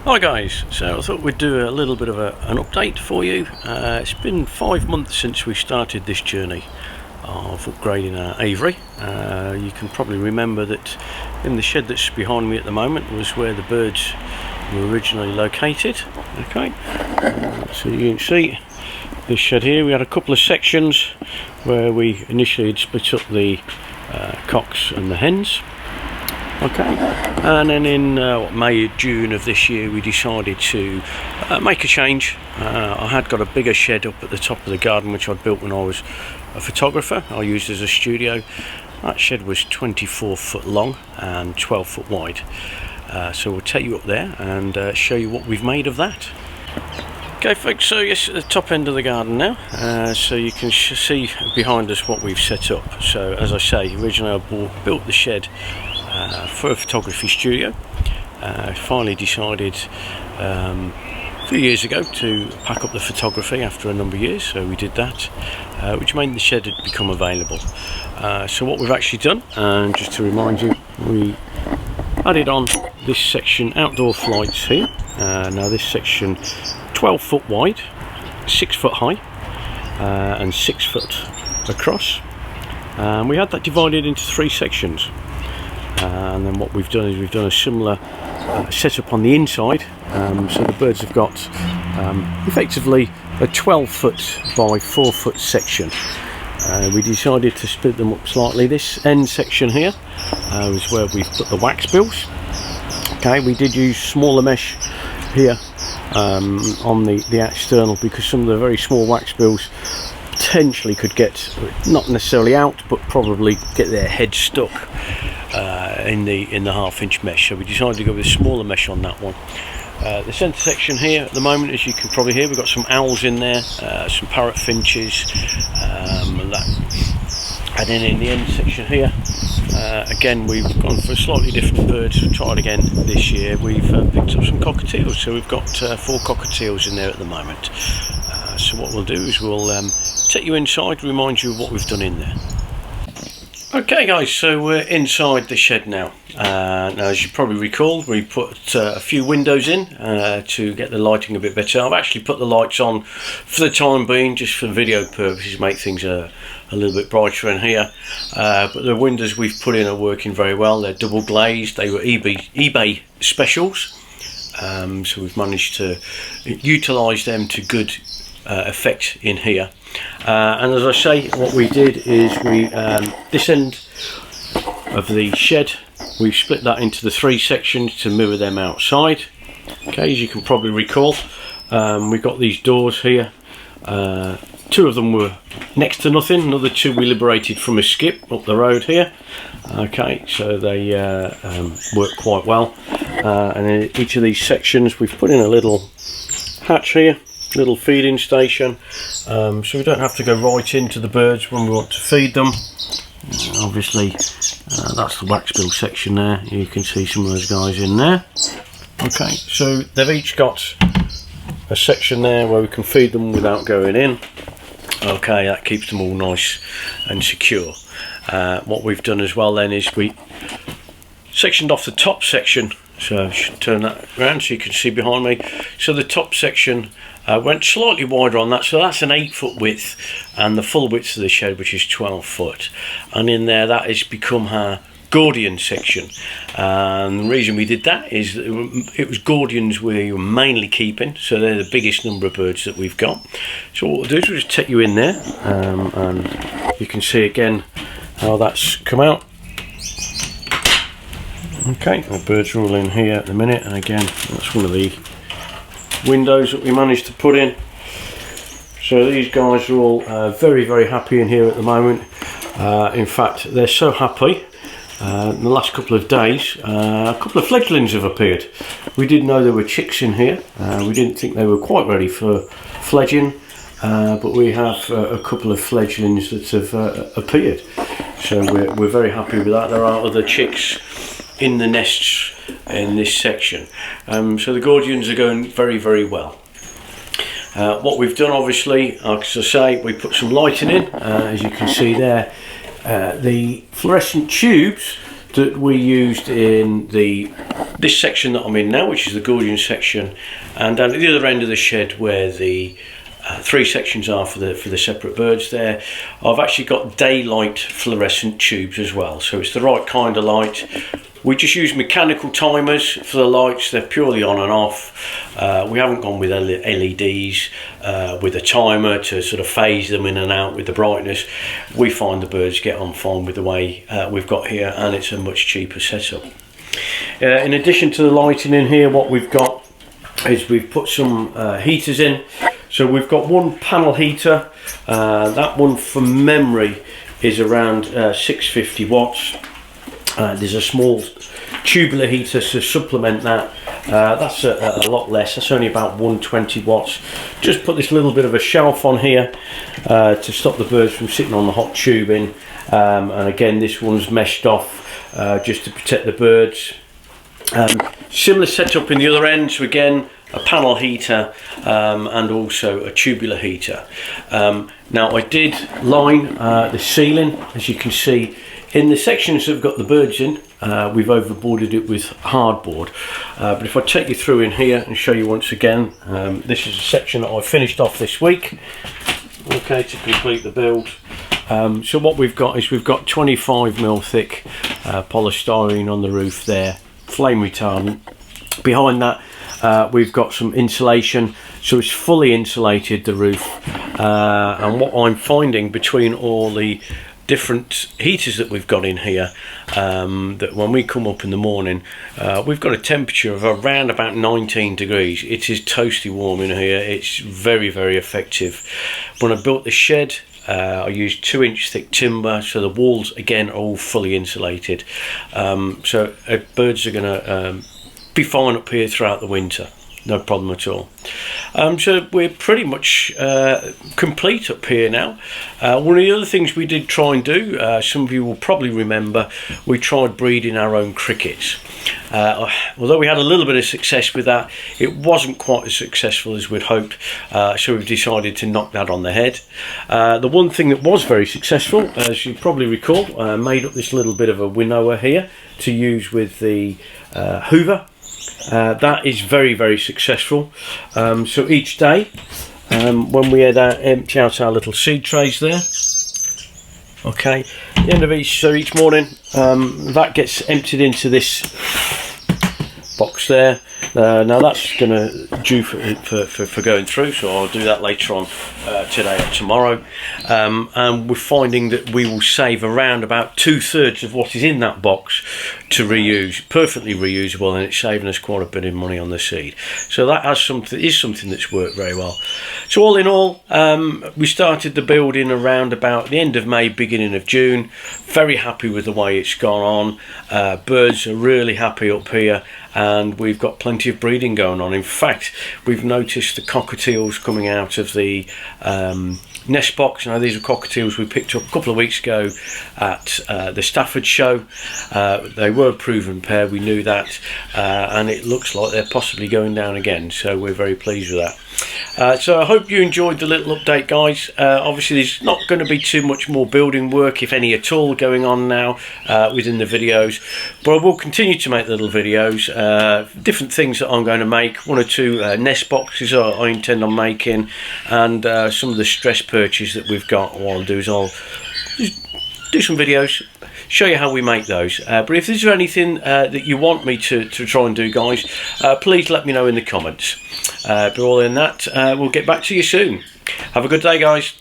Hi guys, so I thought we'd do a little bit of an update for you. It's been 5 months since we started this journey of upgrading our aviary. You can probably remember that in the shed that's behind me at the moment was where the birds were originally located. Okay, so you can see this shed here. We had a couple of sections where we initially had split up the cocks and the hens. Okay, and then in May, June of this year we decided to make a change. I had got a bigger shed up at the top of the garden which I'd built when I was a photographer. I used as a studio. That shed was 24 foot long and 12 foot wide. So we'll take you up there and show you what we've made of that. Okay folks, so yes, at the top end of the garden now, so you can see behind us what we've set up. So as I say, originally I built the shed for a photography studio. Finally decided a few years ago to pack up the photography after a number of years, so we did that, which made the shed had become available. So what we've actually done, and just to remind you, we added on this section outdoor flights here. Now this section 12 foot wide, 6 foot high, and 6 foot across. We had that divided into 3 sections. And then what we've done is we've done a similar setup on the inside, so the birds have got effectively a 12 foot by 4 foot section. We decided to split them up slightly. This end section here is where we've put the wax bills. Okay, we did use smaller mesh here on the external, because some of the very small wax bills potentially could get, not necessarily out, but probably get their head stuck in the 1/2 inch mesh. So we decided to go with a smaller mesh on that one. The centre section here at the moment, as you can probably hear, we've got some owls in there, some parrot finches, and then in the end section here, again we've gone for a slightly different bird. We've tried again this year. We've picked up some cockatiels, so we've got 4 cockatiels in there at the moment. So what we'll do is we'll take you inside, remind you of what we've done in there. Okay guys, so we're inside the shed now. Now as you probably recall, we put a few windows in to get the lighting a bit better. I've actually put the lights on for the time being, just for video purposes, make things a little bit brighter in here. But the windows we've put in are working very well. They're double glazed. They were eBay specials. So we've managed to utilise them to good effect in here. And as I say, what we did is we this end of the shed, we split that into the 3 sections to mirror them outside. Okay, as you can probably recall, we've got these doors here. 2 of them were next to nothing, another 2 we liberated from a skip up the road here. Okay, so they work quite well. And in each of these sections we've put in a little hatch here, little feeding station, so we don't have to go right into the birds when we want to feed them. Obviously that's the wax bill section there. You can see some of those guys in there. Okay, so they've each got a section there where we can feed them without going in. Okay, that keeps them all nice and secure. What we've done as well then is we sectioned off the top section. So I should turn that around so you can see behind me. So the top section went slightly wider on that, so that's an 8 foot width, and the full width of the shed, which is 12 foot. And in there, that has become our Gordian section. And the reason we did that is that it was Gordians we were mainly keeping, so they're the biggest number of birds that we've got. So what we'll do is we'll just take you in there, and you can see again how that's come out. Okay, the birds are all in here at the minute, and again that's one of the windows that we managed to put in. So these guys are all very, very happy in here at the moment. In fact, they're so happy, in the last couple of days a couple of fledglings have appeared. We didn't know there were chicks in here. We didn't think they were quite ready for fledging, but we have a couple of fledglings that have appeared. So we're very happy with that. There are other chicks in the nests in this section. So the Gordians are going very, very well. What we've done, obviously, as I say, we put some lighting in, as you can see there. The fluorescent tubes that we used in this section that I'm in now, which is the gorging section, and down at the other end of the shed where the 3 sections are for the separate birds there, I've actually got daylight fluorescent tubes as well, so it's the right kind of light. We just use mechanical timers for the lights. They're purely on and off. We haven't gone with LEDs with a timer to sort of phase them in and out with the brightness. We find the birds get on fine with the way we've got here, and it's a much cheaper setup. In addition to the lighting in here, what we've got is we've put some heaters in. So we've got one panel heater. That one from memory is around 650 watts. There's a small tubular heater to supplement that. That's a lot less. That's only about 120 watts. Just put this little bit of a shelf on here to stop the birds from sitting on the hot tubing. And again, this one's meshed off just to protect the birds. Similar setup in the other end. So again, a panel heater and also a tubular heater. Now I did line the ceiling, as you can see. In the sections that have got the birds in, we've overboarded it with hardboard. But if I take you through in here and show you once again, this is a section that I finished off this week, okay, to complete the build. So what we've got is we've got 25mm thick polystyrene on the roof there, flame retardant. Behind that we've got some insulation, so it's fully insulated, the roof. And what I'm finding between all the different heaters that we've got in here, that when we come up in the morning, we've got a temperature of around about 19 degrees. It is toasty warm in here. It's very, very effective. When I built the shed, I used 2-inch thick timber, so the walls again are all fully insulated. So birds are going to be fine up here throughout the winter. No problem at all. So we're pretty much complete up here now. One of the other things we did try and do, some of you will probably remember, we tried breeding our own crickets. Although we had a little bit of success with that, it wasn't quite as successful as we'd hoped, so we've decided to knock that on the head. The one thing that was very successful, as you probably recall, made up this little bit of a winnower here to use with the Hoover. That is very, very successful. So each day, when we empty out our little seed trays there, okay, at the end of each morning, that gets emptied into this box there. Now that's going to due for going through, so I'll do that later on today or tomorrow. And we're finding that we will save around about 2/3 of what is in that box to reuse, perfectly reusable, and it's saving us quite a bit of money on the seed. So that is something that's worked very well. So all in all, we started the building around about the end of May, beginning of June. Very happy with the way it's gone on. Birds are really happy up here, and we've got plenty of breeding going on. In fact, we've noticed the cockatiels coming out of the nest box. Now these are cockatiels we picked up a couple of weeks ago at the Stafford show. They were a proven pair, we knew that, and it looks like they're possibly going down again, so we're very pleased with that. So I hope you enjoyed the little update, guys. Obviously there's not going to be too much more building work, if any at all, going on now within the videos, but I will continue to make little videos, different things that I'm going to make. 1 or 2 nest boxes I intend on making, and some of the stress purchase that we've got. What I'll do is I'll just do some videos, show you how we make those. But if there's anything that you want me to try and do, guys, please let me know in the comments. But all in that, we'll get back to you soon. Have a good day, guys.